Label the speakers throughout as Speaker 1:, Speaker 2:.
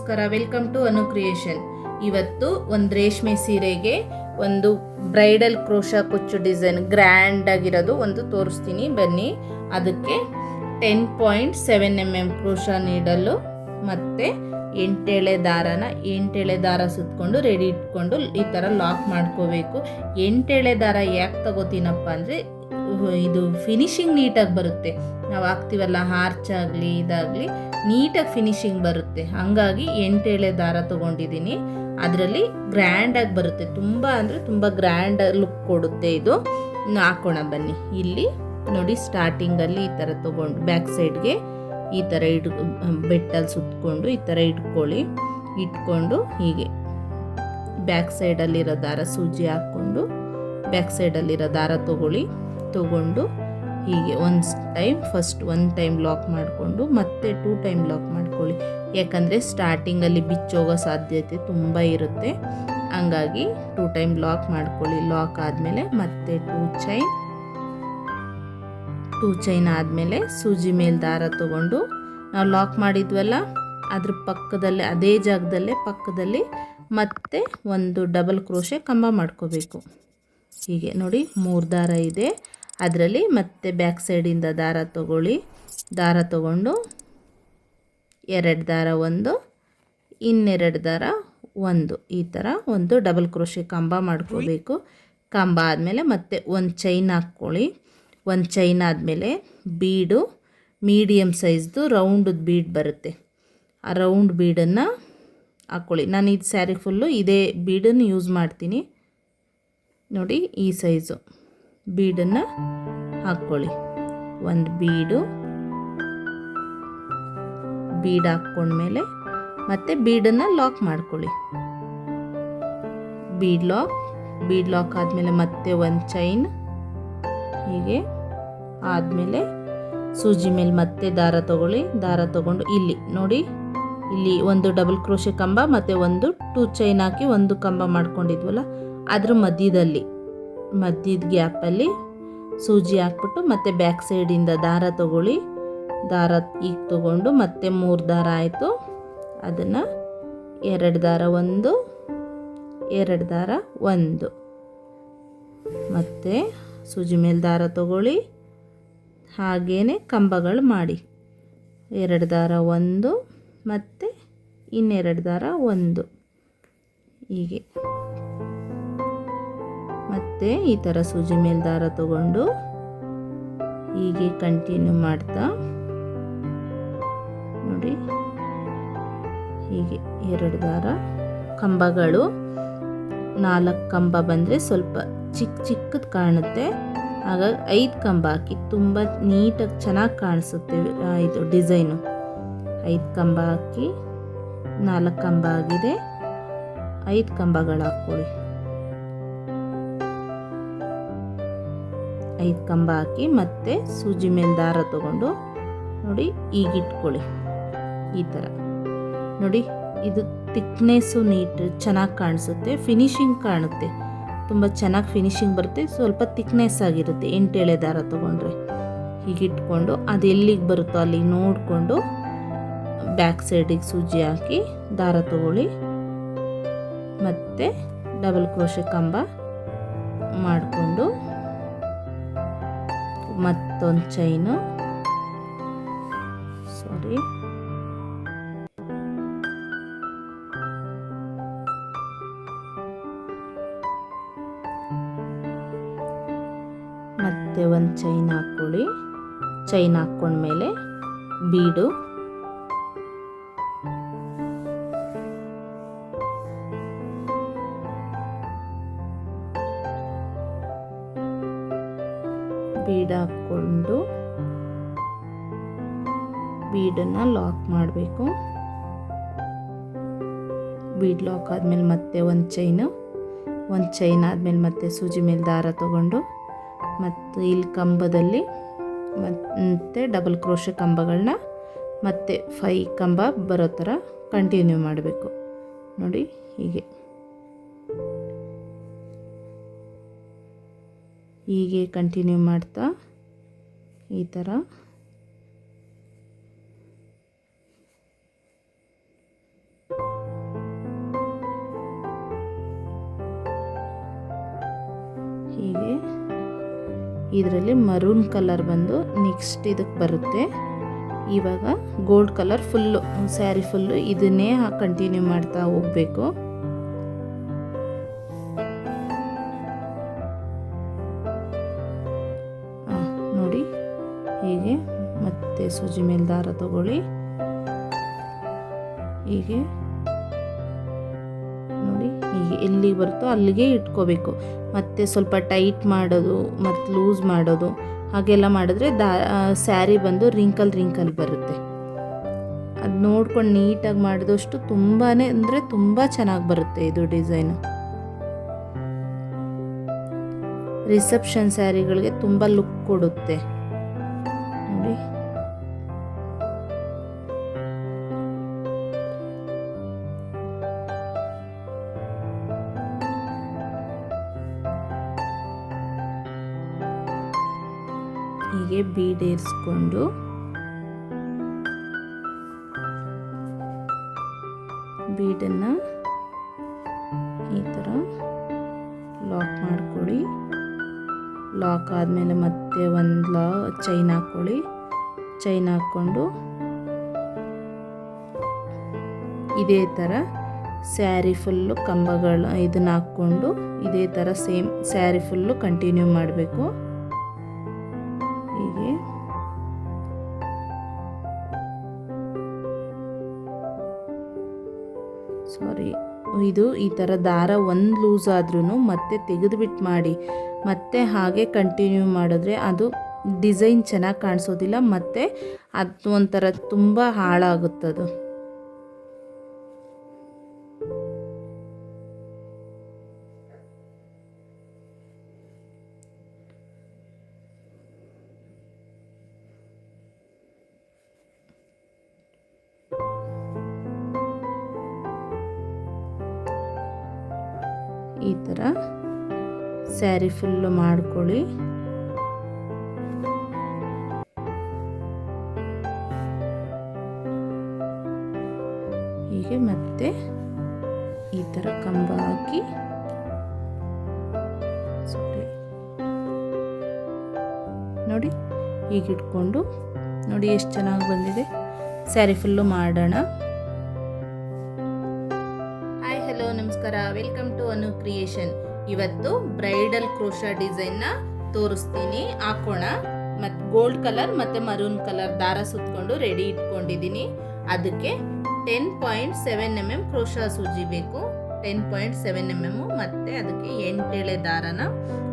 Speaker 1: ನಮಸ್ಕಾರ, welcome to Anu creation. ಇವತ್ತು ಒಂದು ರೇಷ್ಮೆ ಸೀರೆಗೆ ಒಂದು ಬ್ರೈಡಲ್ ಕ್ರೋಶಾ ಕುಚ್ಚು ಡಿಸೈನ್ ಗ್ರ್ಯಾಂಡ್ ಆಗಿರೋದು ಒಂದು ತೋರಿಸ್ತೀನಿ ಬನ್ನಿ. ಅದಕ್ಕೆ 10.7 mm ಕ್ರೋಶಾ ನೀಡಲು ಮತ್ತು 8 ಎಳೆ ದಾರ ಸುತ್ತಕೊಂಡು ರೆಡಿ ಇಟ್ಕೊಂಡು ಈ ಥರ ಲಾಕ್ ಮಾಡ್ಕೋಬೇಕು. 8 ಎಳೆ ದಾರ ಯಾಕೆ ತಗೋತೀನಪ್ಪ ಅಂದರೆ ಇದು ಫಿನಿಶಿಂಗ್ ನೀಟಾಗಿ ಬರುತ್ತೆ. ನಾವು ಹಾಕ್ತೀವಲ್ಲ ಹಾರ್ಚ್ ಆಗಲಿ ಇದಾಗಲಿ ನೀಟಾಗಿ ಫಿನಿಶಿಂಗ್ ಬರುತ್ತೆ. ಹಾಗಾಗಿ 8 ಎಳೆ ದಾರ ತೊಗೊಂಡಿದ್ದೀನಿ. ಅದರಲ್ಲಿ ಗ್ರ್ಯಾಂಡಾಗಿ ಬರುತ್ತೆ, ತುಂಬ ಅಂದರೆ ತುಂಬ ಗ್ರ್ಯಾಂಡ್ ಲುಕ್ ಕೊಡುತ್ತೆ. ಇದು ಹಾಕೋಣ ಬನ್ನಿ. ಇಲ್ಲಿ ನೋಡಿ, ಸ್ಟಾರ್ಟಿಂಗಲ್ಲಿ ಈ ಥರ ತೊಗೊಂಡು ಬ್ಯಾಕ್ ಸೈಡ್ಗೆ ಈ ಥರ ಬೆಟ್ಟಲ್ಲಿ ಸುತ್ತಕೊಂಡು ಈ ಥರ ಇಟ್ಕೊಂಡು ಹೀಗೆ ಬ್ಯಾಕ್ ಸೈಡಲ್ಲಿರೋ ದಾರ ಸೂಜಿ ಹಾಕ್ಕೊಂಡು ಬ್ಯಾಕ್ ಸೈಡಲ್ಲಿರೋ ದಾರ ತೊಗೊಂಡು ಹೀಗೆ ಫಸ್ಟ್ ಒನ್ ಟೈಮ್ ಲಾಕ್ ಮಾಡಿಕೊಂಡು ಮತ್ತೆ 2 ಟೈಮ್ ಲಾಕ್ ಮಾಡ್ಕೊಳ್ಳಿ. ಯಾಕಂದರೆ ಸ್ಟಾರ್ಟಿಂಗಲ್ಲಿ ಬಿಚ್ಚೋಗೋ ಸಾಧ್ಯತೆ ತುಂಬ ಇರುತ್ತೆ. ಹಂಗಾಗಿ 2 ಟೈಮ್ ಲಾಕ್ ಮಾಡ್ಕೊಳ್ಳಿ. ಲಾಕ್ ಆದಮೇಲೆ ಮತ್ತೆ 2 ಚೈನ್ ಆದಮೇಲೆ ಸೂಜಿ ಮೇಲೆ ದಾರ ತೊಗೊಂಡು ನಾವು ಲಾಕ್ ಮಾಡಿದ್ವಲ್ಲ ಅದ್ರ ಪಕ್ಕದಲ್ಲೇ ಅದೇ ಜಾಗದಲ್ಲೇ ಪಕ್ಕದಲ್ಲಿ ಮತ್ತೆ ಒಂದು ಡಬಲ್ ಕ್ರೋಶೆ ಕಂಬ ಮಾಡ್ಕೋಬೇಕು. ಹೀಗೆ ನೋಡಿ 3 ದಾರ ಇದೆ. ಅದರಲ್ಲಿ ಮತ್ತೆ ಬ್ಯಾಕ್ ಸೈಡಿಂದ ದಾರ ತೊಗೊಂಡು 2 ದಾರ ಇನ್ನೆರಡು ದಾರ ಈ ಥರ ಒಂದು ಡಬಲ್ ಕ್ರೋಶೆ ಕಂಬ ಮಾಡ್ಕೋಬೇಕು. ಕಂಬ ಆದಮೇಲೆ ಮತ್ತೆ ಒಂದು ಚೈನ್ ಹಾಕ್ಕೊಳ್ಳಿ. ಒಂದು ಚೈನ್ ಆದಮೇಲೆ ಬೀಡು ಮೀಡಿಯಮ್ ಸೈಜ್ದು ರೌಂಡದ ಬೀಡ್ ಬರುತ್ತೆ, ಆ ರೌಂಡ್ ಬೀಡನ್ನು ಹಾಕ್ಕೊಳ್ಳಿ. ನಾನು ಇದು ಸ್ಯಾರಿ ಫುಲ್ಲು ಇದೇ ಬೀಡನ್ನು ಯೂಸ್ ಮಾಡ್ತೀನಿ. ನೋಡಿ, ಈ ಸೈಜು ಬೀಡನ್ನು ಹಾಕ್ಕೊಳ್ಳಿ. ಒಂದು ಬೀಡ್ ಹಾಕ್ಕೊಂಡ್ಮೇಲೆ ಮತ್ತೆ ಬೀಡನ್ನು ಲಾಕ್ ಮಾಡ್ಕೊಳ್ಳಿ. ಬೀಡ್ ಲಾಕ್ ಆದಮೇಲೆ ಮತ್ತೆ ಒಂದು ಚೈನ್ ಹೀಗೆ ಆದಮೇಲೆ ಸೂಜಿ ಮೇಲೆ ಮತ್ತೆ ದಾರ ತೊಗೊಂಡು ಇಲ್ಲಿ ನೋಡಿ, ಇಲ್ಲಿ ಒಂದು ಡಬಲ್ ಕ್ರೋಶೆ ಕಂಬ ಮತ್ತು ಒಂದು 2 ಚೈನ್ ಹಾಕಿ ಒಂದು ಕಂಬ ಮಾಡ್ಕೊಂಡಿದ್ವಲ್ಲ ಅದ್ರ ಮಧ್ಯದ ಗ್ಯಾಪಲ್ಲಿ ಸೂಜಿ ಹಾಕ್ಬಿಟ್ಟು ಮತ್ತೆ ಬ್ಯಾಕ್ ಸೈಡಿಂದ ದಾರ ತೊಗೊಂಡು ಮತ್ತೆ 3 ದಾರ ಆಯಿತು. ಅದನ್ನು 2 ದಾರ 2 ದಾರ ಮತ್ತು ಸೂಜಿ ಮೇಲೆ ದಾರ ತೊಗೊಳ್ಳಿ. ಹಾಗೇ ಕಂಬಗಳು ಮಾಡಿ 2 ದಾರ ಮತ್ತು ಇನ್ನೆರಡು ದಾರ ಹೀಗೆ ಮತ್ತೆ ಈ ಥರ ಸೂಜಿ ಮೇಲೆ ದಾರ ತೊಗೊಂಡು ಹೀಗೆ ಕಂಟಿನ್ಯೂ ಮಾಡ್ತಾ ನೋಡಿ, ಹೀಗೆ 2 ದಾರ ಕಂಬಗಳು 4 ಕಂಬ ಬಂದರೆ ಸ್ವಲ್ಪ ಚಿಕ್ಕದು ಕಾಣುತ್ತೆ. ಹಾಗಾಗಿ 5 ಕಂಬ ಹಾಕಿ ತುಂಬ ನೀಟಾಗಿ ಚೆನ್ನಾಗಿ ಕಾಣಿಸುತ್ತೆ ಇದು ಡಿಸೈನು. 5 ಕಂಬ ಹಾಕಿ 4 ಕಂಬ ಆಗಿದೆ, 5 ಕಂಬಗಳು ಹಾಕ್ಕೊಳ್ಳಿ. 5 ಕಂಬ ಹಾಕಿ ಮತ್ತೆ ಸೂಜಿ ಮೇಲೆ ದಾರ ತೊಗೊಂಡು ನೋಡಿ ಈಗಿಟ್ಕೊಳ್ಳಿ. ಈ ಥರ ನೋಡಿ, ಇದು ತಿಕ್ನೆಸ್ಸು ಚೆನ್ನಾಗಿ ಕಾಣಿಸುತ್ತೆ, ಫಿನಿಶಿಂಗ್ ಕಾಣುತ್ತೆ, ತುಂಬ ಚೆನ್ನಾಗಿ ಫಿನಿಶಿಂಗ್ ಬರುತ್ತೆ. ಸ್ವಲ್ಪ ತಿಕ್ನೆಸ್ ಆಗಿರುತ್ತೆ 8 ಎಳೆ ದಾರ ತೊಗೊಂಡ್ರೆ. ಹೀಗಿಟ್ಕೊಂಡು ಅದು ಎಲ್ಲಿಗೆ ಬರುತ್ತೋ ಅಲ್ಲಿಗೆ ನೋಡಿಕೊಂಡು ಬ್ಯಾಕ್ ಸೈಡಿಗೆ ಸೂಜಿ ಹಾಕಿ ದಾರ ತೊಗೊಳ್ಳಿ. ಮತ್ತು ಡಬಲ್ ಕ್ರೋಶೆ ಕಂಬ ಮಾಡಿಕೊಂಡು ಮತ್ತೊಂದು ಚೈನು ಮತ್ತೆ ಒಂದು ಚೈನ್ ಹಾಕ್ಕೊಳ್ಳಿ. ಚೈನ್ ಹಾಕ್ಕೊಂಡ್ಮೇಲೆ ಬೀಡ್ ಹಾಕ್ಕೊಂಡು ಬೀಡನ್ನು ಲಾಕ್ ಮಾಡಬೇಕು. ಬೀಡ್ ಲಾಕ್ ಆದಮೇಲೆ ಮತ್ತೆ ಒಂದು ಚೈನ್ ಆದಮೇಲೆ ಮತ್ತೆ ಸೂಜಿ ಮೇಲೆ ದಾರ ತೊಗೊಂಡು ಮತ್ತು ಇಲ್ಲಿ ಕಂಬದಲ್ಲಿ ಮತ್ತೆ ಡಬಲ್ ಕ್ರೋಶೆ ಕಂಬಗಳನ್ನ ಮತ್ತೆ 5 ಕಂಬ ಬರೋ ಥರ ಕಂಟಿನ್ಯೂ ಮಾಡಬೇಕು. ನೋಡಿ, ಹೀಗೆ ಕಂಟಿನ್ಯೂ ಮಾಡ್ತಾ ಈ ಥರ ಇದರಲ್ಲಿ ಮರೂನ್ ಕಲರ್ ಬಂದು ನೆಕ್ಸ್ಟ್ ಇದಕ್ಕೆ ಬರುತ್ತೆ. ಇವಾಗ gold colour full sari full ಇದನ್ನೇ ಕಂಟಿನ್ಯೂ ಮಾಡ್ತಾ ಹೋಗಬೇಕು. ನೋಡಿ ಹೀಗೆ ಮತ್ತೆ ಸೂಜಿ ಮೇಲೆ ದಾರ ತಗೊಳ್ಳಿ. ಹೀಗೆ ನೋಡಿ ಹೀಗೆ ಎಲ್ಲಿಗೆ ಬರುತ್ತೋ ಅಲ್ಲಿಗೆ ಇಟ್ಕೋಬೇಕು. ಮತ್ತೆ ಸ್ವಲ್ಪ ಟೈಟ್ ಮಾಡೋದು ಮತ್ತು ಲೂಸ್ ಮಾಡೋದು ಹಾಗೆಲ್ಲ ಮಾಡಿದ್ರೆ ಸ್ಯಾರಿ ಬಂದು ರಿಂಕಲ್ ಬರುತ್ತೆ. ಅದು ನೋಡ್ಕೊಂಡು ನೀಟಾಗಿ ಮಾಡಿದಷ್ಟು ತುಂಬಾ ಅಂದರೆ ತುಂಬ ಚೆನ್ನಾಗಿ ಬರುತ್ತೆ ಇದು ಡಿಸೈನು. ರಿಸೆಪ್ಷನ್ ಸ್ಯಾರಿಗಳಿಗೆ ತುಂಬ ಲುಕ್ ಕೊಡುತ್ತೆ ನೋಡಿ. ಹೀಗೆ ಬೀಡ್ ಏರಿಸ್ಕೊಂಡು ಬೀಡನ್ನು ಈ ಥರ ಲಾಕ್ ಮಾಡ್ಕೊಳ್ಳಿ. ಲಾಕ್ ಆದಮೇಲೆ ಮತ್ತೆ ಒಂದು ಚೈನ್ ಹಾಕ್ಕೊಳ್ಳಿ. ಚೈನ್ ಹಾಕ್ಕೊಂಡು ಇದೇ ಥರ ಸ್ಯಾರಿ ಫುಲ್ಲು ಕಂಬಗಳು ಇದನ್ನು ಹಾಕ್ಕೊಂಡು ಇದೇ ಥರ ಸೇಮ್ ಸ್ಯಾರಿ ಫುಲ್ಲು ಕಂಟಿನ್ಯೂ ಮಾಡಬೇಕು. ಹೀಗೆ ಇದು ಈ ಥರ ದಾರ ಒಂದು ಲೂಸ್ ಆದ್ರೂ ಮತ್ತೆ ತೆಗೆದುಬಿಟ್ಟು ಮಾಡಿ ಮತ್ತೆ ಹಾಗೆ ಕಂಟಿನ್ಯೂ ಮಾಡಿದ್ರೆ ಅದು ಡಿಸೈನ್ ಚೆನ್ನಾಗಿ ಕಾಣಿಸೋದಿಲ್ಲ, ಮತ್ತು ಅದು ಒಂಥರ ತುಂಬ ಹಾಳಾಗುತ್ತದು. ಈ ಥರ ಸ್ಯಾರಿ ಫುಲ್ಲು ಮಾಡ್ಕೊಳ್ಳಿ. ಹೀಗೆ ಮತ್ತೆ ಈ ಥರ ಕಂಬ ಹಾಕಿ ನೋಡಿ ಹೀಗೆ ಇಟ್ಕೊಂಡು ನೋಡಿ ಎಷ್ಟು ಚೆನ್ನಾಗಿ ಬಂದಿದೆ. ಸ್ಯಾರಿ ಫುಲ್ಲು ಮಾಡೋಣ. ಹಾಯ್ ಹಲೋ ನಮಸ್ಕಾರ, ವೆಲ್ಕಮ್ ಟು ಅನು ಕ್ರಿಯೇಷನ್. ಇವತ್ತು ಬ್ರೈಡಲ್ ಕ್ರೋಶಾ ಡಿಸೈನ್ನ ತೋರಿಸ್ತೀನಿ. ಹಾಕೋಣ. ಮತ್ತು ಗೋಲ್ಡ್ ಕಲರ್ ಮತ್ತು ಮರೂನ್ ಕಲರ್ ದಾರ ಸುತ್ತಕೊಂಡು ರೆಡಿ ಇಟ್ಕೊಂಡಿದ್ದೀನಿ. ಅದಕ್ಕೆ 10.7 mm ಕ್ರೋಶಾ ಸೂಜಿ ಬೇಕು. 10.7 mm ಮತ್ತು ಅದಕ್ಕೆ 8 ಎಳೆ ದಾರನ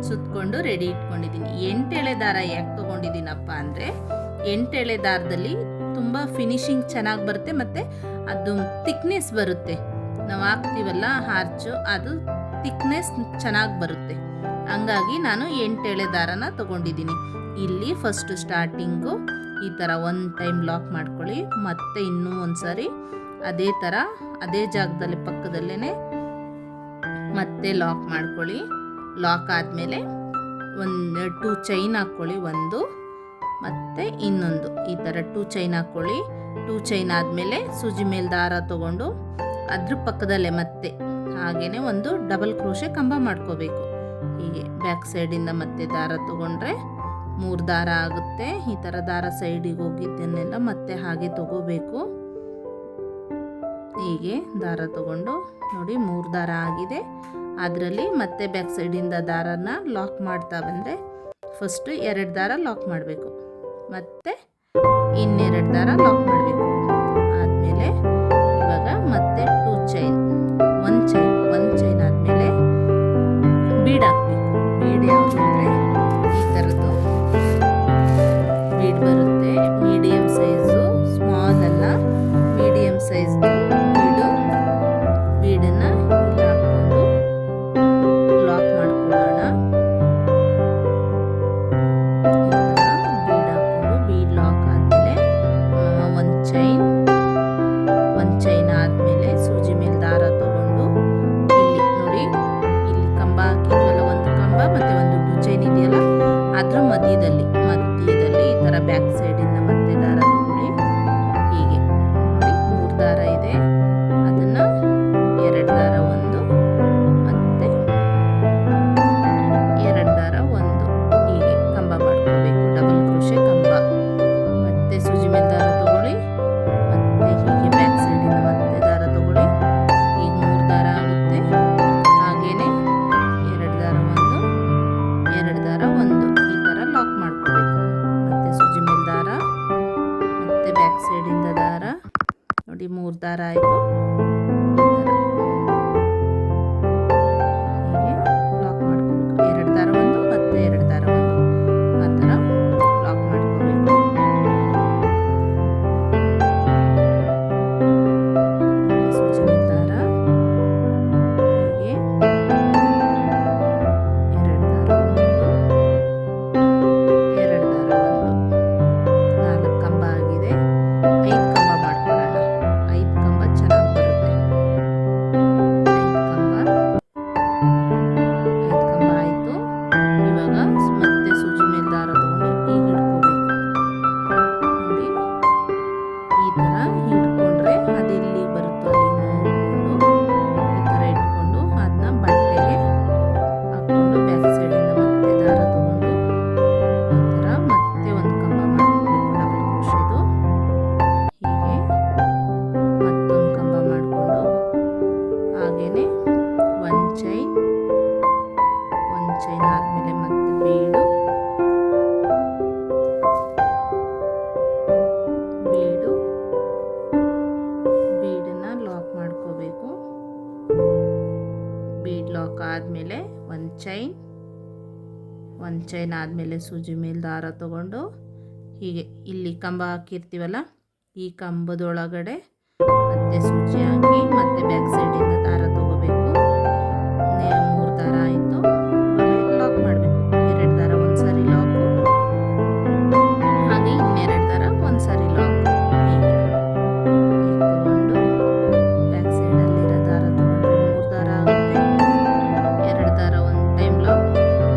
Speaker 1: ಸುತ್ತಕೊಂಡು ರೆಡಿ ಇಟ್ಕೊಂಡಿದ್ದೀನಿ. 8 ಎಳೆ ದಾರ ಯಾಕೆ ತೊಗೊಂಡಿದ್ದೀನಪ್ಪ ಅಂದರೆ 8 ಎಳೆ ದಾರದಲ್ಲಿ ತುಂಬ ಫಿನಿಶಿಂಗ್ ಚೆನ್ನಾಗಿ ಬರುತ್ತೆ ಮತ್ತು ಅದು ಥಿಕ್ನೆಸ್ ಬರುತ್ತೆ. ನಾವು ಹಾಕ್ತೀವಲ್ಲ ಹಾರ್ಚು, ಅದು ಥಿಕ್ನೆಸ್ ಚೆನ್ನಾಗಿ ಬರುತ್ತೆ. ಹಂಗಾಗಿ ನಾನು 8 ಎಳೆ ದಾರನ ತೊಗೊಂಡಿದ್ದೀನಿ. ಇಲ್ಲಿ ಫಸ್ಟು ಸ್ಟಾರ್ಟಿಂಗು ಈ ಥರ ಒಂದು ಟೈಮ್ ಲಾಕ್ ಮಾಡ್ಕೊಳ್ಳಿ. ಮತ್ತೆ ಇನ್ನೂ ಒಂದು ಸಾರಿ ಅದೇ ಥರ ಅದೇ ಜಾಗದಲ್ಲಿ ಪಕ್ಕದಲ್ಲೇ ಮತ್ತೆ ಲಾಕ್ ಮಾಡ್ಕೊಳ್ಳಿ. ಲಾಕ್ ಆದಮೇಲೆ ಒಂದು 2 ಚೈನ್ ಹಾಕ್ಕೊಳ್ಳಿ. ಒಂದು ಮತ್ತು ಇನ್ನೊಂದು ಈ ಥರ 2 ಚೈನ್ ಹಾಕ್ಕೊಳ್ಳಿ. 2 ಚೈನ್ ಆದಮೇಲೆ ಸೂಜಿ ಮೇಲೆ ದಾರ ತೊಗೊಂಡು ಅದ್ರ ಪಕ್ಕದಲ್ಲೇ ಮತ್ತೆ ಹಾಗೆಯೇ ಒಂದು ಡಬಲ್ ಕ್ರೋಶೆ ಕಂಬ ಮಾಡ್ಕೋಬೇಕು. ಹೀಗೆ ಬ್ಯಾಕ್ ಸೈಡಿಂದ ಮತ್ತೆ ದಾರ ತೊಗೊಂಡ್ರೆ 3 ದಾರ ಆಗುತ್ತೆ. ಈ ಥರ ದಾರ ಸೈಡಿಗೆ ಹೋಗಿದ್ದನ್ನೆಲ್ಲ ಮತ್ತೆ ಹಾಗೆ ತಗೋಬೇಕು. ಹೀಗೆ ದಾರ ತಗೊಂಡು ನೋಡಿ 3 ದಾರ ಆಗಿದೆ. ಅದರಲ್ಲಿ ಮತ್ತೆ ಬ್ಯಾಕ್ ಸೈಡಿಂದ ದಾರನ ಲಾಕ್ ಮಾಡ್ತಾ ಬಂದರೆ ಫಸ್ಟು 2 ದಾರ ಲಾಕ್ ಮಾಡಬೇಕು, ಮತ್ತು ಇನ್ನೆರಡು ದಾರ ಲಾಕ್ ಮಾಡಬೇಕು. ಆದಮೇಲೆ ಇವಾಗ ಮತ್ತೆ 2 ಚೈನ್, ಒಂದು ಚೈನ್ ಆದಮೇಲೆ ಬೀಡ್ ಹಾಕಬೇಕು. ಬೀಡ್ ಯಾವುದು ಅಂದರೆ ಈ ಥರದ್ದು ಬೀಡ್ ಬರುತ್ತೆ. ಮೀಡಿಯಮ್ ಸೈಜು, ಸ್ಮಾಲ್ ಅಲ್ಲ, ಮೀಡಿಯಮ್ ಸೈಜ್ದು ಬೀಡನ್ನು ಇಲ್ಲಿ ಹಾಕ್ಕೊಂಡು ಲಾಕ್ ಮಾಡ್ಕೊಳ್ಳೋಣ. ಈ ಥರ ಬೀಡ್ ಹಾಕ್ಕೊಂಡು ಬೀಡ್ ಲಾಕ್ ಆದಮೇಲೆ ಒಂದು ಚೈನ್ ಆದಮೇಲೆ ಸೂಜಿ ಮೇಲೆ ದಾರ ತಗೊಂಡು ಇಲ್ಲಿ ನೋಡಿ, ಇಲ್ಲಿ ಕಂಬ ಹಾಕಿದ್ವಲ್ಲ, ಒಂದು ಕಂಬ ಮತ್ತು ಒಂದು 2 ಚೈನ್ ಇದೆಯಲ್ಲ, ಅದ್ರ ಮಧ್ಯದಲ್ಲಿ ಈ ಥರ ಬ್ಯಾಕ್ ಸೈಡಿಂದ ಮತ್ತೆ ದಾರ ತಗೊಳ್ಳಿ. ಹೀಗೆ ನೋಡಿ 3 ದಾರ ಇದೆ, ಅದನ್ನು 2 ದಾರ ಒಂದು ಮತ್ತು 2 ದಾರ ಒಂದು ಹೀಗೆ ಕಂಬ ಆಯಿತು. ಈ ಥರ ಹೀಗೆ ಲಾಕ್ ಮಾಡ್ಕೋಬೇಕು. 2 ದಾರ ಒಂದು ಮತ್ತು 2 ದಾರ ಒಂದು ಆ ಥರ ಲಾಕ್ ಮಾಡ್ಕೋಬೇಕು. ಸೂಜಿ ಮೇಲೆ ದಾರ ಹೀಗೆ 2 ದಾರ ಒಂದು 2 ದಾರ ಒಂದು 4 ಕಂಬ ಆಗಿದೆ. 5 ಕಂಬ ಮಾಡ್ಕೊಳ್ಳೋಣ. 5 ಕಂಬ ಚೆನ್ನಾಗಿ ಬರುತ್ತೆ. 5 ಕಂಬ ಆಯಿತು. ಇವಾಗ ಮತ್ತೆ ಸೂಜಿ ಮೇಲೆ ದಾರ ತಗೊಂಡು ಈಗ ಹಿಡ್ಕೋಬೇಕು. ನೋಡಿ ಈ ಥರ ಹಿಡ್ಕೊಂಡ್ರೆ ಅದೆಲ್ಲಿ ಬರುತ್ತೋ ಅಲ್ಲಿ ನೋಡಿಕೊಂಡು ಈ ಥರ ಇಟ್ಕೊಂಡು ಅದನ್ನ ಬಟ್ಟೆಗೆ ಹಾಕ್ಕೊಂಡು ಬ್ಯಾಕ್ ಸೈಡಿಂದ ಮತ್ತೆ ದಾರ ತಗೊಂಡು ಈ ಥರ ಮತ್ತೆ ಒಂದು ಕಂಬ ಮಾಡ್ಕೋಬೇಕು. ಡಬಲ್ ಕ್ರೋಶೆದು ಹೀಗೆ ಮತ್ತೊಂದು ಕಂಬ ಮಾಡಿಕೊಂಡು ಹಾಗೇನೆ ಒಂದು ಚೈನ್ ಆದಮೇಲೆ ಮತ್ತೆ ಬೀಡನ್ನ ಲಾಕ್ ಮಾಡ್ಕೋಬೇಕು. ಬೀಡ್ ಲಾಕ್ ಆದಮೇಲೆ ಒಂದು ಚೈನ್ ಆದಮೇಲೆ ಸೂಜಿ ಮೇಲೆ ದಾರ ತಗೊಂಡು ಹೀಗೆ ಇಲ್ಲಿ ಕಂಬ ಹಾಕಿರ್ತೀವಲ್ಲ ಈ ಕಂಬದೊಳಗಡೆ ಮತ್ತೆ ಸೂಜಿ ಹಾಕಿ ಮತ್ತೆ ಬ್ಯಾಕ್ ಸೈಡಿಂದ ದಾರ ತಗೋಬೇಕು. 3 ದಾರ ಆಯಿತು. ಲಾಕ್ ಮಾಡಬೇಕು. 2 ದಾರ ಒಂದು ಸಾರಿ ಲಾಕು, ಹಾಗೆ ಇನ್ನೆರಡು ದಾರ ಒಂದು ಸಾರಿ ಲಾಕು. ಹೀಗೆ ತಗೊಂಡು ಬ್ಯಾಕ್ ಸೈಡಲ್ಲಿರೋ ದಾರ ತಗೊಂಡ್ರೆ 3 ದಾರ ಆಗುತ್ತೆ. 2 ದಾರ ಒಂದು ಟೈಮ್ ಲಾಕ್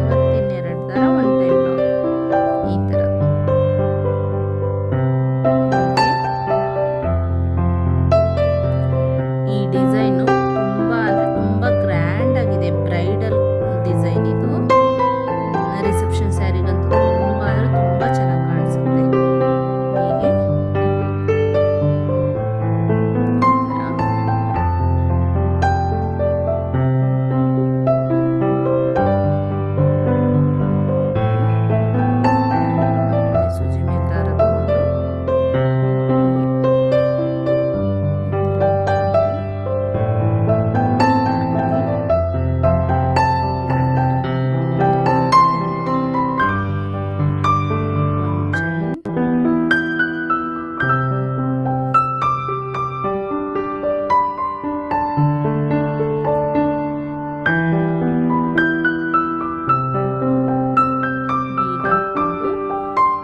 Speaker 1: ಮತ್ತು ಇನ್ನೆರಡು ದಾರ ಒಂದು ಟೈಮ್ ಲಾಕ್. ಈ ಥರ ಈ ಡಿಸೈನು ತುಂಬ ಅಂದರೆ ತುಂಬ ಗ್ರ್ಯಾಂಡ್ ಆಗಿದೆ. ಬ್ರೈಡಲ್ ಡಿಸೈನ್ ಇದು. ರಿಸೆಪ್ಷನ್ ಸ್ಯಾರಿಗಂತೂ ತುಂಬ ಅಂದರೆ ತುಂಬ ಚೆನ್ನಾಗಿ ಕಾಣಿಸುತ್ತೆ. ಹೀಗೆ ಈ ಥರ ಮತ್ತೆ ಸೂಜಿ ಮೇಲೆ ದಾರ ತಗೊಂಡು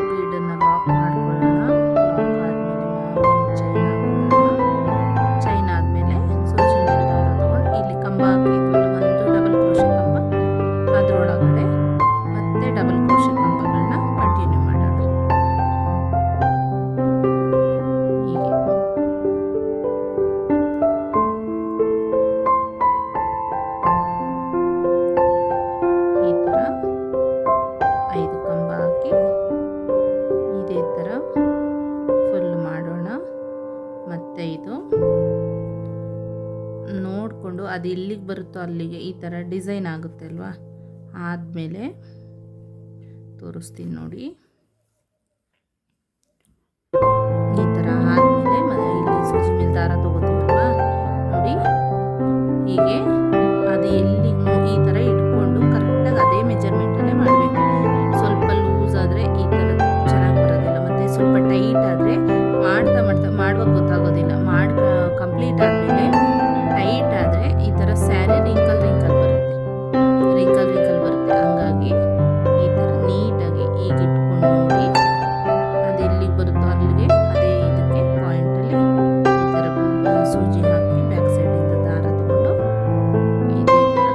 Speaker 1: ಬೀಡನ್ನು ಲಾಕ್ ಮಾಡ್ಕೊಳ್ಳೋಣ. ಲಾಕ್ ಆದಮೇಲೆ ಒಂದು ಚೈನ್ ಆದಮೇಲೆ ಸೂಜಿ ಮೇಲೆ ದಾರ ತಗೊಂಡು ಇಲ್ಲಿ ಕಂಬ ಹಾಕಿದ್ವಲ್ಲ ಒಂದು ಡಬಲ್ ಕ್ರೋಶೆ ಕಂಬ ಅದರೊಳಗಡೆ ಮತ್ತೆ ಡಬಲ್ ಕ್ರೋಶೆ ಕಂಬಗಳನ್ನ ಕಂಟಿನ್ಯೂ ಮಾಡೋಣ. ಹೀಗೆ ಈ ಥರ 5 ಕಂಬ ಹಾಕಿ ಇದೇ ಥರ ಫುಲ್ ಮಾಡೋಣ. ಮತ್ತೆ ಇದು ನೋಡಿಕೊಂಡು ಅದು ಎಲ್ಲಿಗೆ ಬರುತ್ತೋ ಅಲ್ಲಿಗೆ ಈ ಥರ ಡಿಸೈನ್ ಆಗುತ್ತೆ ಅಲ್ವಾ. ಆದಮೇಲೆ ತೋರಿಸ್ತೀನಿ ನೋಡಿ. ಈ ಥರ ಆದಮೇಲೆ ಇಲ್ಲಿ ಸೂಜಿ ಮೇಲೆ ದಾರ ತಗೋತೀವಲ್ವಾ ನೋಡಿ ಹೀಗೆ ಅದು ಎಲ್ಲಿಗೆ ಈ ಥರ ಇಟ್ಕೊಂಡು ಕರೆಕ್ಟಾಗಿ ಅದೇ ಮೆಜರ್ಮೆಂಟಲ್ಲೇ ಮಾಡಬೇಕು. ಸ್ವಲ್ಪ ಲೂಸ್ ಆದರೆ ಈ ಥರ ಚೆನ್ನಾಗಿ ಬರೋದಿಲ್ಲ, ಮತ್ತು ಸ್ವಲ್ಪ ಟೈಟ್ ಆದರೆ ಮಾಡುವಾಗ ಗೊತ್ತಾಗೋದಿಲ್ಲ. ಕಂಪ್ಲೀಟ್ ಆದಮೇಲೆ ಟೈಟ್ ಆದರೆ ಈ ಥರ ಸ್ಯಾರಿ ರಿಂಕಲ್ ಬರುತ್ತೆ. ಹಂಗಾಗಿ ಈ ಥರ ನೀಟಾಗಿ ಈಗ ಇಟ್ಕೊಂಡು ನೋಡಿ ಅದು ಎಲ್ಲಿಗೆ ಬರುತ್ತೋ ಅಲ್ಲಿಗೆ ಅದೇ ಇದಕ್ಕೆ ಪಾಯಿಂಟಲ್ಲಿ ಈ ಥರ ಸೂಜಿ ಹಾಕಿ ಬ್ಯಾಕ್ ಸೈಡಿಂದ ದಾರ ತಗೊಂಡು ಇದೇ ಥರ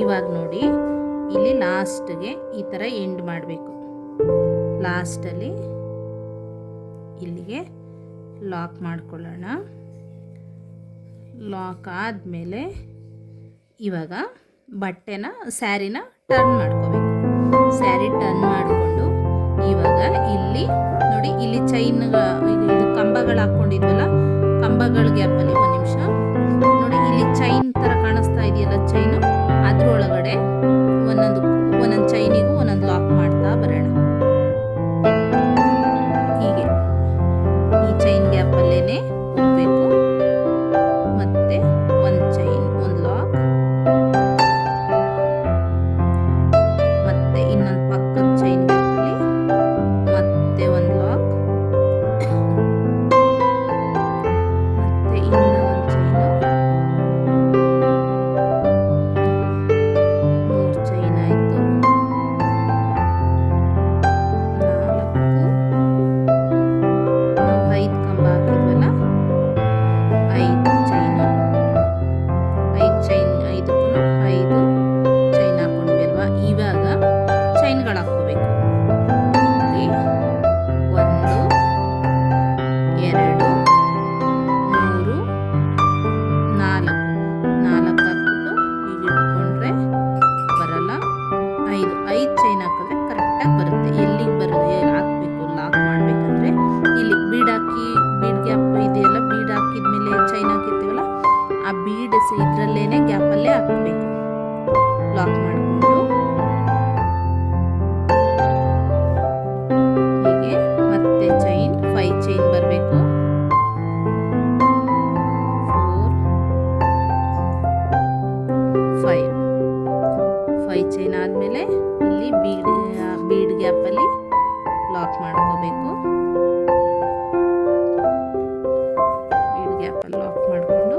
Speaker 1: ಇವಾಗ ನೋಡಿ ಇಲ್ಲಿ ಲಾಸ್ಟ್ಗೆ ಈ ಥರ ಎಂಡ್ ಮಾಡಬೇಕು. ಲಾಸ್ಟಲ್ಲಿ ಇಲ್ಲಿಗೆ ಲಾಕ್ ಮಾಡ್ಕೊಳ್ಳೋಣ. ಲಾಕ್ ಆದಮೇಲೆ ಇವಾಗ ಬಟ್ಟೆನ ಸ್ಯಾರಿನ ಟರ್ನ್ ಮಾಡ್ಕೋಬೇಕು. ಸ್ಯಾರಿ ಟರ್ನ್ ಮಾಡಿಕೊಂಡು ಇವಾಗ ಇಲ್ಲಿ ನೋಡಿ, ಇಲ್ಲಿ ಚೈನ್ ಇದು ಕಂಬಗಳು ಹಾಕ್ಕೊಂಡಿದ್ವಲ್ಲ, ಕಂಬಗಳ ಗ್ಯಾಪಲ್ಲಿ ಒಂದು ನಿಮಿಷ ನೋಡಿ, ಇಲ್ಲಿ ಚೈನ್ ಥರ ಕಾಣಿಸ್ತಾ ಇದೆಯಲ್ಲ, ಚೈನು ಅದರೊಳಗಡೆ ಒಂದೊಂದು ಚೈನಿಗೂ ಒಂದೊಂದು ಲಾಕ್ ಮಾಡ್ತಾ ಬರೋಣ. ಹೀಗೆ ಈ ಚೈನ್ ಗ್ಯಾಪಲ್ಲೇ ಹೋಗಬೇಕು. ಮತ್ತೆ ಒಂದು ಚೈನ್, ಒಂದು ಲಾಕ್, ಮತ್ತೆ ಇನ್ನೊಂದು ಪಕ್ಕದ ಚೈನ್ ಗ್ಯಾಪಲ್ಲಿ ಮತ್ತೆ ಒಂದು ಲಾಕ್, ಮತ್ತೆ ಇನ್ನೂ ಒಂದು ಚೈನು, 3 ಚೈನ್ ಆಯಿತು. 4, ನಾವು 5 ಕಂಬ ಹಾಕಿದ್ವಲ್ಲ, 5 ಚೈನು, 5 ಚೈನ್, 5ಕ್ಕೂ 5 ಚೈನ್ ಹಾಕೊಂಡ್ವಿ ಅಲ್ವಾ. ಇವಾಗ ಚೈನ್ಗಳು ಹಾಕ್ಕೋಬೇಕು. ನೋಡಿ, 1, 2, 3, 4 ಹಾಕ್ಬಿಟ್ಟು ಈಗ ಇಟ್ಕೊಂಡ್ರೆ ಬರಲ್ಲ. 5 ಚೈನ್ ಹಾಕಿದ್ರೆ ಕರೆಕ್ಟಾಗಿ ಬರುತ್ತೆ. ಎಲ್ಲಿಗೆ ಹಾಕಬೇಕು ಲಾಕ್ ಮಾಡಬೇಕಂದ್ರೆ ಇಲ್ಲಿ ಬೀಡ್ ಗ್ಯಾಪ್ ಇದೆಯಲ್ಲ, ಬೀಡ್ ಹಾಕಿದ್ಮೇಲೆ ಚೈನ್ ಹಾಕಿರ್ತೀವಲ್ಲ, ಆ ಬೀಡ್ ಇದರಲ್ಲೇ ಗ್ಯಾಪಲ್ಲೇ ಹಾಕಬೇಕು. ಲಾಕ್ ಮಾಡಿಕೊಂಡು ಹೀಗೆ ಮತ್ತೆ ಚೈನ್ 5 ಚೈನ್ ಬರಬೇಕು. 4, 5 ಚೈನ್ ಆದಮೇಲೆ ಇಲ್ಲಿ ಬೀಡ್ ಗ್ಯಾಪಲ್ಲಿ ಲಾಕ್ ಮಾಡ್ಕೋಬೇಕು. ಬೀಡ್ ಗ್ಯಾಪಲ್ಲಿ ಲಾಕ್ ಮಾಡಿಕೊಂಡು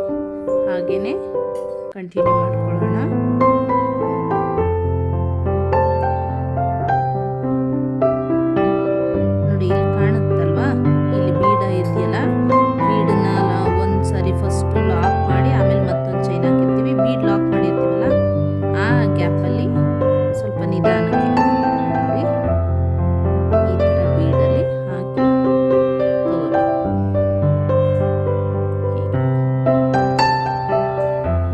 Speaker 1: ಹಾಗೇನೆ ಕಂಟಿನ್ಯೂ ಮಾಡ್ಕೊಳ್ಳೋಣ. ನೋಡಿ, ಇಲ್ಲಿ ಕಾಣುತ್ತಲ್ವಾ, ಇಲ್ಲಿ ಬೀಡ ಇದೆಯಲ್ಲ, ಬೀಡನ್ನ ಒಂದು ಸಾರಿ ಫಸ್ಟ್ ಲಾಕ್ ಮಾಡಿ ಆಮೇಲೆ ಮತ್ತೊಂದು ಚೈನ್ ಹಾಕಿರ್ತೀವಿ. ಬೀಡ್ ಲಾಕ್ ಮಾಡಿರ್ತೀವಲ್ಲ, ಆ ಗ್ಯಾಪಲ್ಲಿ ಸ್ವಲ್ಪ ನಿಧಾನಕ್ಕೆ ನೋಡಿ ಈ ಥರ ಬೀಡಲ್ಲಿ ಹಾಕಿ ತಗೋಬೇಕು. ಹೀಗೆ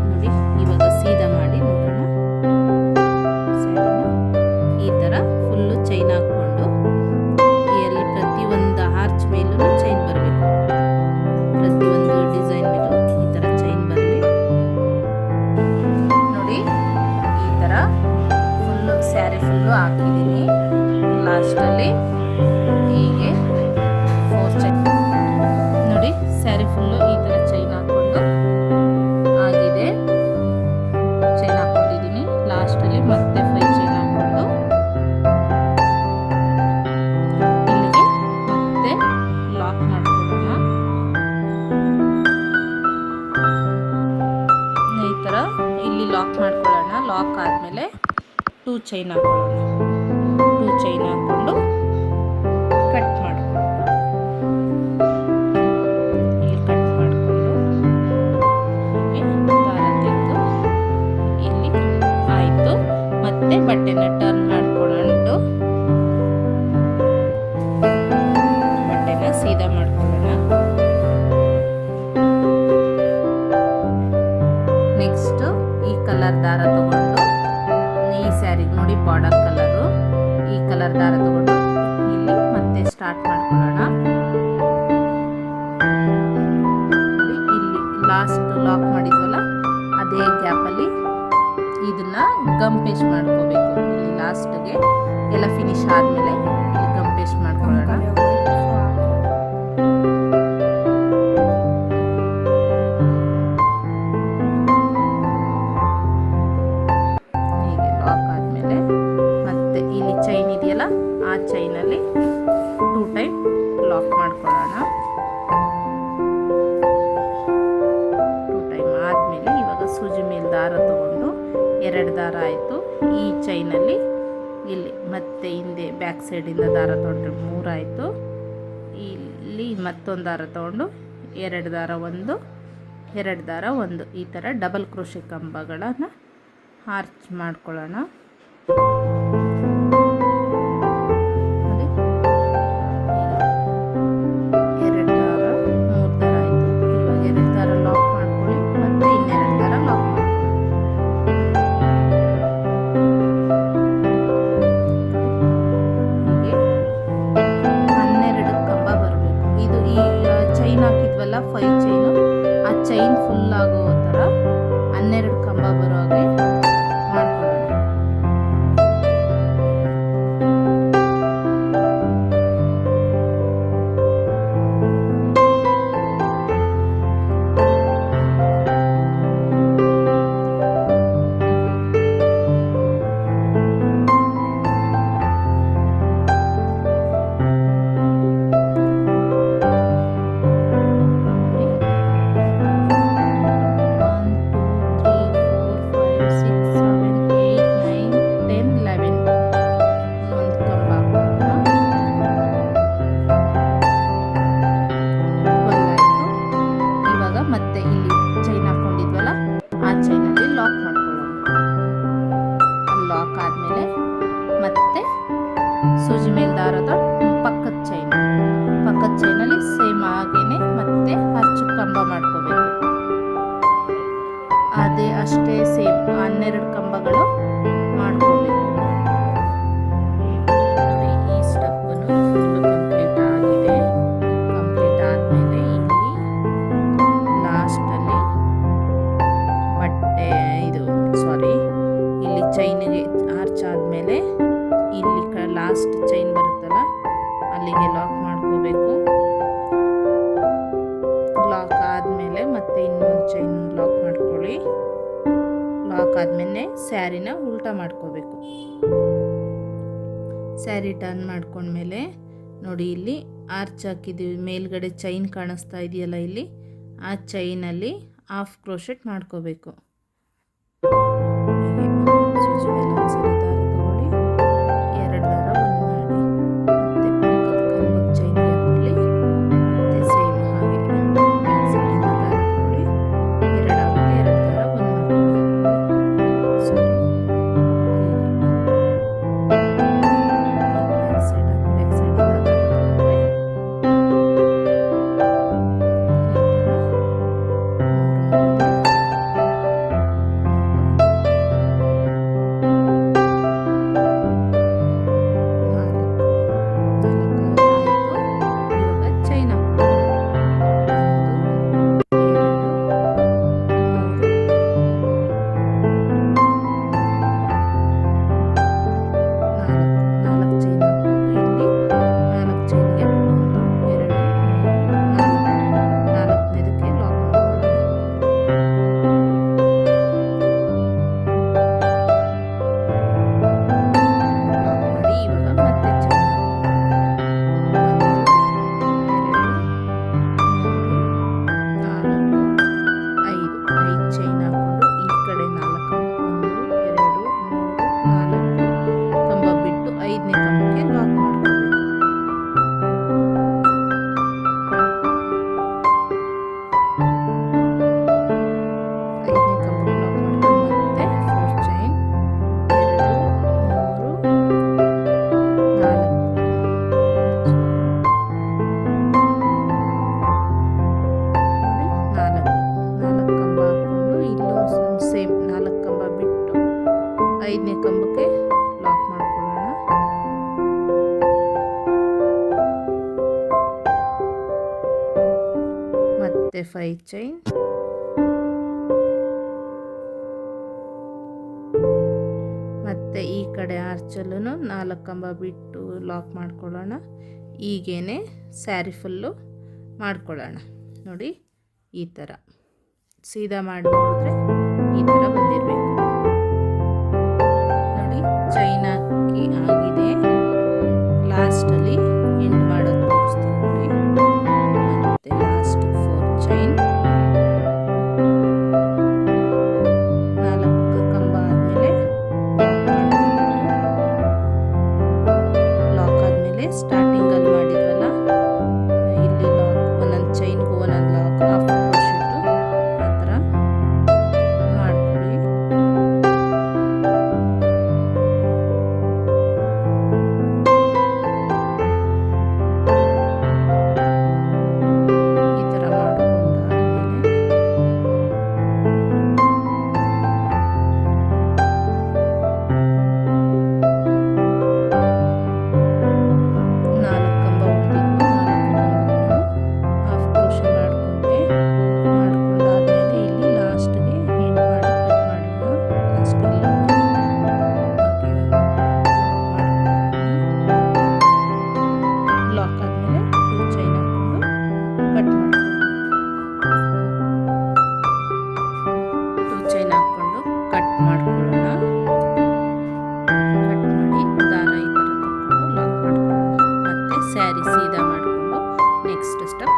Speaker 1: ನೋಡಿ, ಇವಾಗ ಸೀದಾ ಮಾಡಿ ನೋಡೋಣ. ಸ್ಯಾರಿನ ಈ ಥರ ಫುಲ್ಲು ಚೈನ್ ಹಾಕ್ಕೊಂಡು ಎಲ್ಲಿ ಪ್ರತಿಯೊಂದು ಆರ್ಚ್ ಮೇಲೂ ಚೈನ್ ಬರಬೇಕು. ಪ್ರತಿಯೊಂದು ಡಿಸೈನ್ ಮೇಲೂ ಈ ಥರ ಚೈನ್ ಬರಲಿ. ನೋಡಿ, ಈ ಥರ ಫುಲ್ಲು ಸ್ಯಾರಿ ಫುಲ್ಲು ಹಾಕಿದ್ದೀನಿ. ಲಾಸ್ಟಲ್ಲಿ ಹೀಗೆ 4 ಚೈನ್ ನೋಡಿ, ಸ್ಯಾರಿ ಫುಲ್ಲು ಈ ಥರ ಚೈನ್ ಹಾಕ್ಕೊಂಡು ಆಗಿದೆ. ಚೈನ್ ಹಾಕ್ಕೊಂಡಿದ್ದೀನಿ. ಲಾಸ್ಟಲ್ಲಿ ಮತ್ತೆ 5 ಚೈನ್ ಹಾಕ್ಕೊಂಡು ಇಲ್ಲಿಗೆ ಮತ್ತೆ ಲಾಕ್ ಮಾಡ್ಕೊಳ್ಳೋಣ. ಈ ಥರ ಇಲ್ಲಿ ಲಾಕ್ ಮಾಡ್ಕೊಳ್ಳೋಣ. ಲಾಕ್ ಆದಮೇಲೆ 2 ಚೈನ್ ಹಾಕೊಳ್ಳೋಣ. 2 ಚೈನ್ ಹಾಕ್ಕೊಂಡು ಕಟ್ ಮಾಡ್ಕೊಳ್ಳೋಣ. ಇಲ್ಲಿ ಕಟ್ ಮಾಡಿಕೊಂಡು ಹೀಗೆ ದಾರ ತೆಗೆದು ಇಲ್ಲಿ ಆಯಿತು. ಮತ್ತೆ ಬಟ್ಟೆನ ಟರ್ನ್ ಮಾಡ್ಕೊಂಡು ಬಟ್ಟೆನ ಸೀದಾ ಮಾಡ್ಕೊಳ್ಳೋಣ. ನೆಕ್ಸ್ಟು ಈ ಕಲರ್ ದಾರ ತಗೊಂಡು ಈ ಸ್ಯಾರಿಗೆ ನೋಡಿ ಬಾರ್ಡರ್ ಕಲರು, ಈ ಕಲರ್ ದಾರ ತಗೊಂಡು ಇಲ್ಲಿ ಮತ್ತೆ ಸ್ಟಾರ್ಟ್ ಮಾಡ್ಕೊಳ್ಳೋಣ. ಇಲ್ಲಿ ಲಾಸ್ಟ್ ಲಾಕ್ ಮಾಡಿದ್ವಲ್ಲ, ಅದೇ ಗ್ಯಾಪಲ್ಲಿ ಇದನ್ನ ಗಮ್ ಪೇಸ್ಟ್ ಮಾಡ್ಕೋಬೇಕು. ಇಲ್ಲಿ ಲಾಸ್ಟ್ಗೆ ಎಲ್ಲ ಫಿನಿಶ್ ಆದಮೇಲೆ ಇಲ್ಲಿ ಗಮ್ ಪೇಸ್ಟ್ ಮಾಡ್ಕೊಳ್ಳೋಣ. ಹೀಗೆ ಲಾಕ್ ಆದಮೇಲೆ ಮತ್ತೆ ಇಲ್ಲಿ ಚೈನ್ ಇದೆಯಲ್ಲ, ಆ ಚೈನಲ್ಲಿ 2 ಟೈಮ್ ಲಾಕ್ ಮಾಡ್ಕೊಳ್ಳೋಣ. 2 ಟೈಮ್ ಆದಮೇಲೆ ಇವಾಗ ಸೂಜಿ ಮೇಲೆ ದಾರ ತಗೊಂಡು 2 ದಾರ ಆಯಿತು. ಈ ಚೈನಲ್ಲಿ ಇಲ್ಲಿ ಮತ್ತೆ ಹಿಂದೆ ಬ್ಯಾಕ್ ಸೈಡಿಂದ ದಾರ ತೊಗೊಂಡ್ರೆ 3 ಆಯಿತು. ಇಲ್ಲಿ ಮತ್ತೊಂದು ದಾರ ತೊಗೊಂಡು 2 ದಾರ 1, 2 ದಾರ 1 ಈ ಥರ ಡಬಲ್ ಕ್ರೋಶೆ ಕಂಬಗಳನ್ನು ಆರ್ಚ್ ಮಾಡ್ಕೊಳ್ಳೋಣ. ಸೂಜಿ ಮೇಲೆ ದಾರದ ಪಕ್ಕದ ಚೈನಲ್ಲಿ ಸೇಮ್ ಹಾಗೇನೆ ಮತ್ತೆ ಹಚ್ಚು ಕಂಬ ಮಾಡ್ಕೋಬೇಕು. ಅದೇ ಅಷ್ಟೇ ಸೇಮ್ 12 ಕಂಬಗಳು ಮಾಡ್ಕೋಬೇಕು. ನೋಡಿ ಈ ಸ್ಟೆಪ್ಪನ್ನು ಫುಲ್ ಕಂಪ್ಲೀಟ್ ಆಗಿದೆ. ಕಂಪ್ಲೀಟ್ ಆದಮೇಲೆ ಇಲ್ಲಿ ಲಾಸ್ಟಲ್ಲಿ ಇಲ್ಲಿ ಚೈನಿಗೆ ಆರ್ಚ್ ಆದಮೇಲೆ ಇಲ್ಲಿ ಲಾಸ್ಟ್ ಚೈನ್ ಬರುತ್ತಲ್ಲ ಅಲ್ಲಿಗೆ ಲಾಕ್ ಮಾಡ್ಕೋಬೇಕು. ಲಾಕ್ ಆದಮೇಲೆ ಮತ್ತೆ ಇನ್ನೊಂದು ಚೈನ್ ಲಾಕ್ ಮಾಡ್ಕೊಳ್ಳಿ. ಲಾಕ್ ಆದಮೇಲೆ ಸ್ಯಾರಿನ ಉಲ್ಟಾ ಮಾಡ್ಕೋಬೇಕು. ಸ್ಯಾರಿ ಟರ್ನ್ ಮಾಡ್ಕೊಂಡ್ಮೇಲೆ ನೋಡಿ ಇಲ್ಲಿ ಆರ್ಚ್ ಹಾಕಿದ್ದೀವಿ, ಮೇಲ್ಗಡೆ ಚೈನ್ ಕಾಣಿಸ್ತಾ ಇದೆಯಲ್ಲ, ಇಲ್ಲಿ ಆ ಚೈನಲ್ಲಿ ಹಾಫ್ ಕ್ರೋಶೆಟ್ ಮಾಡ್ಕೋಬೇಕು. ಸೂಜಿ ಮೇಲೆ ಒಂದ್ಸರಿ ದಾರ ತಗೊಳ್ಳಿ, 2 ದಾರ ಒಂದು ಮಾಡಿ ಮತ್ತೆ ಪಕ್ಕದ ಕಂಬದ ಚೈನ್ ಗ್ಯಾಪಲ್ಲಿ ಮತ್ತೆ ಸೇಮ್ ಹಾಗೆ ಬ್ಯಾಕ್ ಸೈಡಿಂದ ದಾರ ತಗೊಳ್ಳಿ, 2 ಆಗುತ್ತೆ, 2 ದಾರ ಒಂದು ಮಾಡ್ಕೊಳ್ಳಿ. ಸಾರಿ ಬ್ಯಾಕ್ ಸೈಡಿಂದ ದಾರ ತಗೊಂಡ್ರೆ ಮತ್ತೆ 5 ಚೈನ್, ಮತ್ತೆ ಈ ಕಡೆ ಆರ್ಚಲ್ಲೂ 4 ಕಂಬ ಬಿಟ್ಟು ಲಾಕ್ ಮಾಡ್ಕೊಳ್ಳೋಣ. ಈಗೇನೆ ಸ್ಯಾರಿ ಫುಲ್ಲು ಮಾಡ್ಕೊಳ್ಳೋಣ. ನೋಡಿ ಈ ಥರ ಸೀದಾ ಮಾಡಿ ನೋಡಿದ್ರೆ ಈ ಥರ ಬಂದಿರಬೇಕು. ನೋಡಿ ಚೈನ್ ಹಾಕಿ ಆಗಿದೆ, ಲಾಸ್ಟಲ್ಲಿ ಎಂಡ್ ಮಾಡೋದು ತೋರಿಸ್ತೀನಿ ನೋಡಿ. ಮತ್ತೆ ಲಾಸ್ಟ್ 4 ಚೈನ್, 4 ಕಂಬ ಆದಮೇಲೆ ಲಾಕ್ ಆದಮೇಲೆ ಸ್ಟಾರ್ಟಿಂಗಲ್ಲಿ ಮಾಡಿದ್ವಲ್ಲ ಇಲ್ಲಿ ಲಾಕ್, ಒಂದೊಂದು ಚೈನ್ಗೂ ಒಂದೊಂದು ಲಾಕ್, ಹಾಫ್ ಕ್ರೋಶೆಟ್ಟು ಆ ಥರ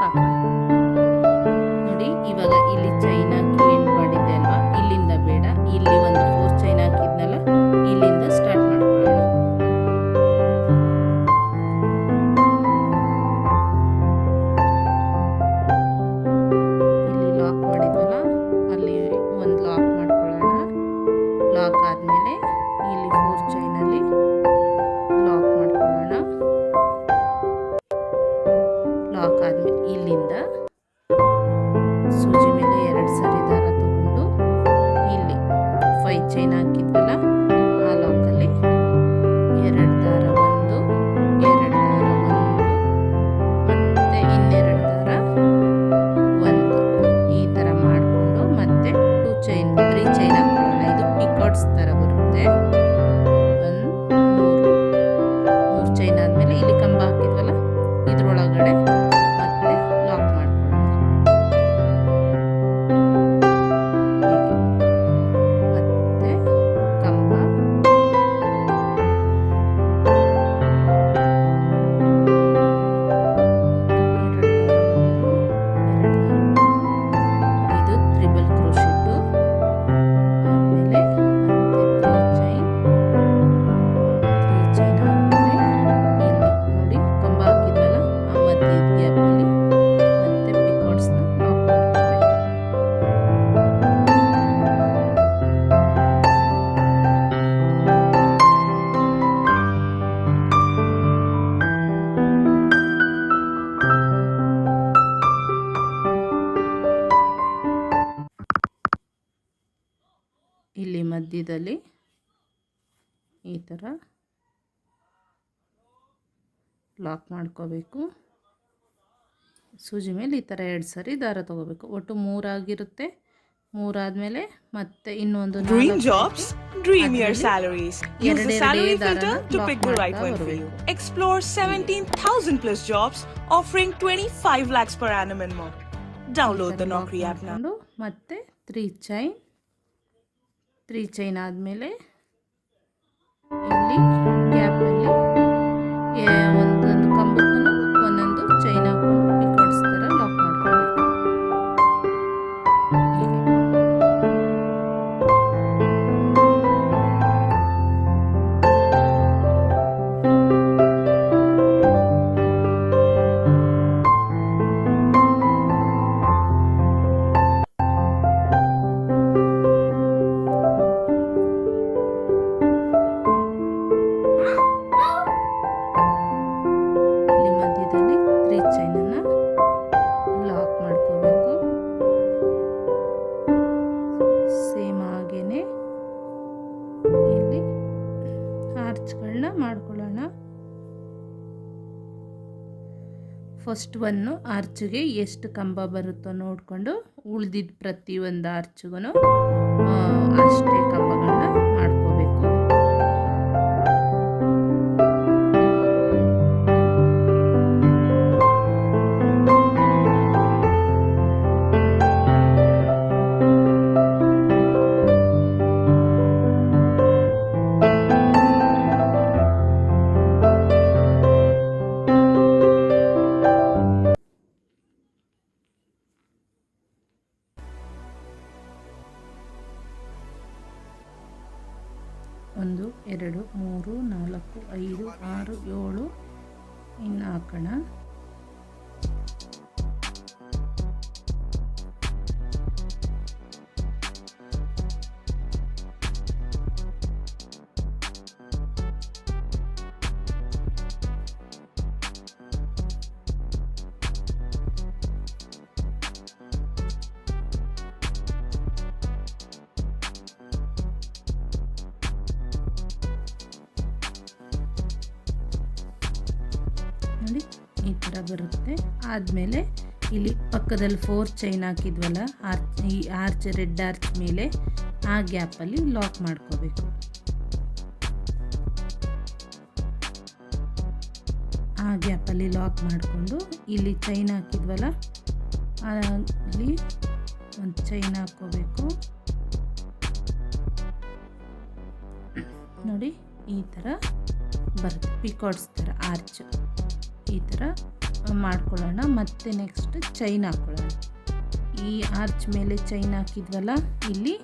Speaker 1: ಲಾಕ್ ಹಾಕೋಣ. ನೋಡಿ ಇವಾಗ ಇಲ್ಲಿ ಚೈನ್ ಹಾಕಿ ಎಂಡ್ ಮಾಡಿದ್ದೆ ಅಲ್ವಾ, ಇಲ್ಲಿಂದ ಬೇಡ, ಇಲ್ಲಿ ಒಂದು 4 ಚೈನ್ ಹಾಕಿದ್ನಲ್ಲ, ಇಲ್ಲಿಂದ ಸ್ಟಾರ್ಟ್ ಮಾಡ್ಕೊಳ್ಳೋಣ. ಇಲ್ಲಿ ಲಾಕ್ ಮಾಡಿದ್ವಲ್ಲ, ಅಲ್ಲಿ ಒಂದು ಲಾಕ್ ಮಾಡ್ಕೊಳ್ಳೋಣ. ಲಾಕ್ ಆದಮೇಲೆ ಇಲ್ಲಿ 4 ಚೈನಲ್ಲಿ ಲಾಕ್ ಮಾಡ್ಕೊಳ್ಳೋಣ. ಲಾಕ್ ಆದಮೇಲೆ ಇಲ್ಲಿಂದ ಸೂಜಿ ಮೇಲೆ 2 ಸರಿ ದಾರ ತಗೊಂಡು ಇಲ್ಲಿ 5 ಚೈನ್ ಹಾಕಿದ್ವಲ್ಲ, ಆ ಲಾಕಲ್ಲಿ 2 ದಾರ, 1 2 ದಾರ, 1 ಮತ್ತೆ ಇನ್ನೆರಡು ದಾರ, 1 ಈ ಥರ ಮಾಡಿಕೊಂಡು ಮತ್ತೆ 2 ಚೈನ್ 3 ಚೈನ್ ಹಾಕೊಳ್ಳೋಣ. ಇದು ಪಿಕಾಟ್ಸ್ ಥರ ಬರುತ್ತೆ. 1 3 ಚೈನ್ ಆದಮೇಲೆ ಇಲ್ಲಿ ಕಂಬ ಹಾಕಿದ್ವಲ್ಲ, ಇದ್ರೊಳಗಡೆ ಮತ್ತೆ ಲಾಕ್ ಮಾಡ್ಕೊಳ್ಳೋಣ. ಮತ್ತೆ ಕಂಬ, 2 ಇದು ಟ್ರಿಬಲ್ ಕ್ರೋಶೆಟ್. ಆಮೇಲೆ ಮತ್ತೆ 3 ಚೈನ್ ಆದಮೇಲೆ ಇಲ್ಲಿ ನೋಡಿ ಕಂಬ ಹಾಕಿದ್ವಲ್ಲ, ಆ ಮಧ್ಯದ ಗ್ಯಾಪಲ್ಲಿ ಮತ್ತೆ ಪಿಕಾಟ್ಸ್ನ ಲಾಕ್ ಮಾಡ್ಕೋಬೇಕು. ಇಲ್ಲಿ ಮಧ್ಯದಲ್ಲಿ ಈ ಥರ ಲಾಕ್ ಮಾಡ್ಕೋಬೇಕು. ಸೂಜಿ ಮೇಲೆ ಈ ಥರ 2 ಸರಿ ದಾರ ತಗೋಬೇಕು. ಒಟ್ಟು 3 ಆಗಿರುತ್ತೆ. 3 ಆದಮೇಲೆ ಮತ್ತೆ ಇನ್ನೊಂದು
Speaker 2: Dream jobs, dream your salaries. Use the
Speaker 1: ಎರಡೆರಡೇ
Speaker 2: salary
Speaker 1: ದಾರನ
Speaker 2: filter to
Speaker 1: lock
Speaker 2: pick the right
Speaker 1: ಮಾಡ್ತಾ
Speaker 2: one for
Speaker 1: ಬರಬೇಕು.
Speaker 2: you. Explore 17,000 plus jobs offering 25 lakhs per annum and more. Download the Naukri app now.
Speaker 1: ಮಾಡ್ಕೊಂಡು ಮತ್ತೆ 3 chain ಆದಮೇಲೆ ಇಲ್ಲಿ ಗ್ಯಾಪಲ್ಲಿ ಒಂದೊಂದು ಕಂಬಕ್ಕೂ ಒಂದೊಂದು ಚೈನ್ ಹಾಕೊಂಡು ಪಿಕಾಟ್ಸ್ ಥರ ಲಾಕ್ ಮಾಡ್ಕೊಳ್ಬೇಕು. ಹೀಗೆ ಇಲ್ಲಿ ಮಧ್ಯದಲ್ಲಿ 3 ಚೈನನ್ನು ಲಾಕ್ ಮಾಡ್ಕೋಬೇಕು. ಸೇಮ್ ಹಾಗೇನೆ ಇಲ್ಲಿ ಆರ್ಚ್ಗಳನ್ನ ಮಾಡ್ಕೊಳ್ಳೋಣ. ಫಸ್ಟ್ ಒಂದು ಆರ್ಚ್ಗೆ ಎಷ್ಟು ಕಂಬ ಬರುತ್ತೋ ನೋಡಿಕೊಂಡು ಉಳಿದಿದ್ದ ಪ್ರತಿಯೊಂದು ಆರ್ಚ್ಗೂ ಅಷ್ಟೇ ಕಂಬಗಳನ್ನ ಮಾಡ್ಕೋಬೇಕು. ಒಂದು 2 3 4 5 6 7 ಇನ್ನು ಹಾಕೋಣ. ನೋಡಿ ಈ ಥರ ಬರುತ್ತೆ. ಆದಮೇಲೆ ಇಲ್ಲಿ ಪಕ್ಕದಲ್ಲಿ 4 ಚೈನ್ ಹಾಕಿದ್ವಲ್ಲ, ಈ ಆರ್ಚ್ ರೆಡ್ ಆರ್ಚ್ ಮೇಲೆ ಆ ಗ್ಯಾಪಲ್ಲಿ ಲಾಕ್ ಮಾಡ್ಕೋಬೇಕು. ಆ ಗ್ಯಾಪಲ್ಲಿ ಲಾಕ್ ಮಾಡಿಕೊಂಡು ಇಲ್ಲಿ ಚೈನ್ ಹಾಕಿದ್ವಲ್ಲ, ಅಲ್ಲಿ ಒಂದು ಚೈನ್ ಹಾಕ್ಕೋಬೇಕು. ನೋಡಿ ಈ ಥರ ಬರುತ್ತೆ, ಪಿಕಾಟ್ಸ್ ಥರ ಆರ್ಚ್ ಈ ಥರ ಮಾಡ್ಕೊಳ್ಳೋಣ. ಮತ್ತು ನೆಕ್ಸ್ಟ್ ಚೈನ್ ಹಾಕ್ಕೊಳ್ಳೋಣ. ಈ ಆರ್ಚ್ ಮೇಲೆ ಚೈನ್ ಹಾಕಿದ್ವಲ್ಲ, ಇಲ್ಲಿ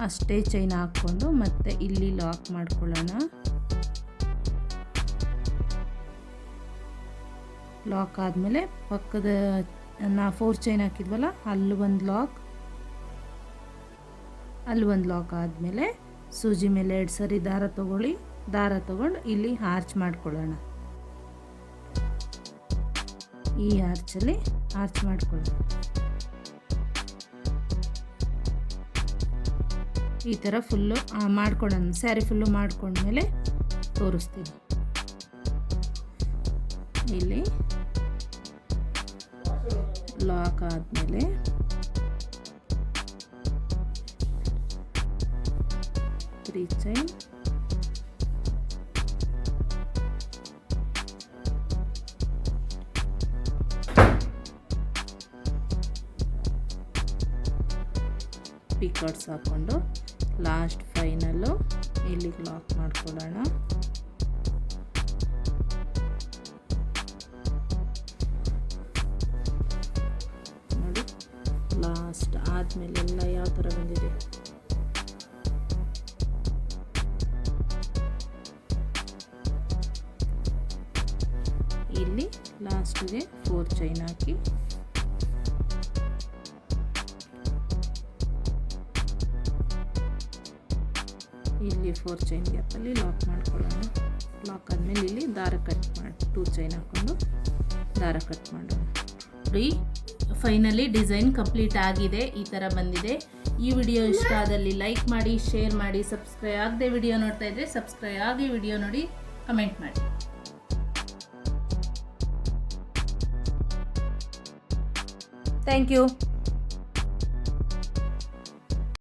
Speaker 1: ಅಷ್ಟೇ ಚೈನ್ ಹಾಕ್ಕೊಂಡು ಮತ್ತೆ ಇಲ್ಲಿ ಲಾಕ್ ಮಾಡ್ಕೊಳ್ಳೋಣ. ಲಾಕ್ ಆದಮೇಲೆ ಪಕ್ಕದ 4 ಚೈನ್ ಹಾಕಿದ್ವಲ್ಲ, ಅಲ್ಲಿ ಒಂದು ಲಾಕ್ ಆದಮೇಲೆ ಸೂಜಿ ಮೇಲೆ 2 ಸರಿ ದಾರ ತಗೊಂಡು ಇಲ್ಲಿ ಆರ್ಚ್ ಮಾಡ್ಕೊಳ್ಳೋಣ. ಈ ಆರ್ಚಲ್ಲಿ ಆರ್ಚ್ ಮಾಡ್ಕೊಳ್ಳೋಣ. ಈ ಥರ ಫುಲ್ಲು ಮಾಡ್ಕೊಳ್ಳೋಣ. ಸ್ಯಾರಿ ಫುಲ್ಲು ಮಾಡ್ಕೊಂಡ್ಮೇಲೆ ತೋರಿಸ್ತೀನಿ. ಇಲ್ಲಿ ಲಾಕ್ ಆದಮೇಲೆ ತ್ರೀ ಚೈನ್, ಪಿಕಾಟ್ಸ್ ಹಾಕ್ಕೊಂಡು ಲಾಸ್ಟ್ ಫೈನಲ್ಲು ಇಲ್ಲಿಗೆ ಲಾಕ್ ಮಾಡ್ಕೊಳ್ಳೋಣ. ನೋಡಿ, ಲಾಸ್ಟ್ ಆದಮೇಲೆಲ್ಲ ಯಾವ ಥರ ಬಂದಿದೆ. ಇಲ್ಲಿ ಲಾಸ್ಟಿಗೆ 4 ಚೈನ್ ಹಾಕಿ ಇಲ್ಲಿ 4 ಚೈನ್ ಗ್ಯಾಪಲ್ಲಿ ಲಾಕ್ ಮಾಡ್ಕೊಳ್ಳೋಣ. ಲಾಕ್ ಆದಮೇಲೆ ಇಲ್ಲಿ ದಾರ ಕಟ್ ಮಾಡಿ 2 ಚೈನ್ ಹಾಕ್ಕೊಂಡು ದಾರ ಕಟ್ ಮಾಡೋಣ. ನೋಡಿ, ಫೈನಲಿ ಡಿಸೈನ್ ಕಂಪ್ಲೀಟ್ ಆಗಿದೆ. ಈ ಥರ ಬಂದಿದೆ. ಈ ವಿಡಿಯೋ ಇಷ್ಟ ಆದಲ್ಲಿ ಲೈಕ್ ಮಾಡಿ, ಶೇರ್ ಮಾಡಿ, ಸಬ್ಸ್ಕ್ರೈಬ್ ಆಗದೆ ವಿಡಿಯೋ ನೋಡ್ತಾ ಇದ್ದರೆ ಸಬ್ಸ್ಕ್ರೈಬ್ ಆಗಿ ವಿಡಿಯೋ ನೋಡಿ ಕಮೆಂಟ್ ಮಾಡಿ. Thank you.